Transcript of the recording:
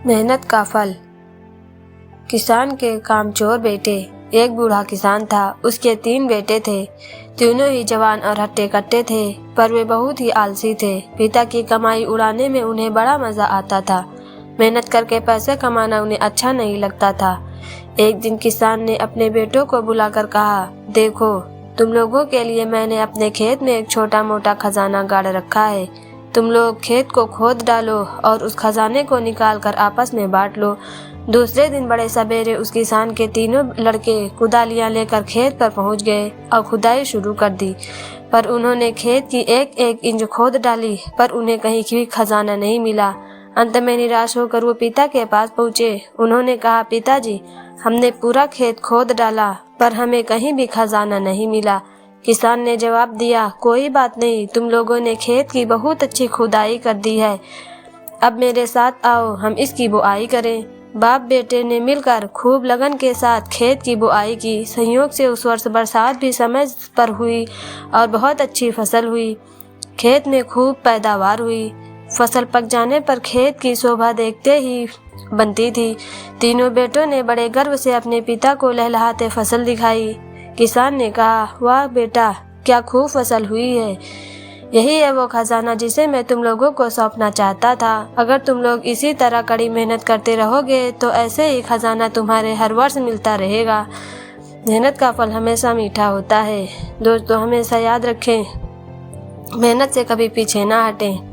मेहनत का फल। किसान के कामचोर बेटे। एक बूढ़ा किसान था, उसके 3 बेटे थे। तीनों ही जवान और हट्टे-कट्टे थे, पर वे बहुत ही आलसी थे। पिता की कमाई उड़ाने में उन्हें बड़ा मजा आता था। मेहनत करके पैसे कमाना उन्हें अच्छा नहीं लगता था। एक दिन किसान ने अपने बेटों को बुलाकर कहा, देखो, तुम लोगों के लिए मैंने अपने खेत में एक छोटा मोटा खजाना गाड़ रखा है। तुम लोग खेत को खोद डालो और उस खजाने को निकाल कर आपस में बांट लो। दूसरे दिन बड़े सवेरे उस किसान के तीनों लड़के कुदालियां लेकर खेत पर पहुंच गए और खुदाई शुरू कर दी। पर उन्होंने खेत की एक एक इंच खोद डाली, पर उन्हें कहीं भी खजाना नहीं मिला। अंत में निराश होकर वो पिता के पास पहुंचे। उन्होंने कहा, पिताजी, हमने पूरा खेत खोद डाला, पर हमें कहीं भी खजाना नहीं मिला। किसान ने जवाब दिया, कोई बात नहीं, तुम लोगों ने खेत की बहुत अच्छी खुदाई कर दी है। अब मेरे साथ आओ, हम इसकी बुआई करें। बाप बेटे ने मिलकर खूब लगन के साथ खेत की बुआई की। संयोग से उस वर्ष बरसात भी समय पर हुई और बहुत अच्छी फसल हुई। खेत में खूब पैदावार हुई। फसल पक जाने पर खेत की शोभा देखते ही बनती थी। तीनों बेटों ने बड़े गर्व से अपने पिता को लहलहाते फसल दिखाई। किसान ने कहा, वाह बेटा, क्या खूब फसल हुई है। यही है वो खजाना जिसे मैं तुम लोगों को सौंपना चाहता था। अगर तुम लोग इसी तरह कड़ी मेहनत करते रहोगे तो ऐसे ही खजाना तुम्हारे हर वर्ष मिलता रहेगा। मेहनत का फल हमेशा मीठा होता है। दोस्तों, हमेशा याद रखें, मेहनत से कभी पीछे ना हटें।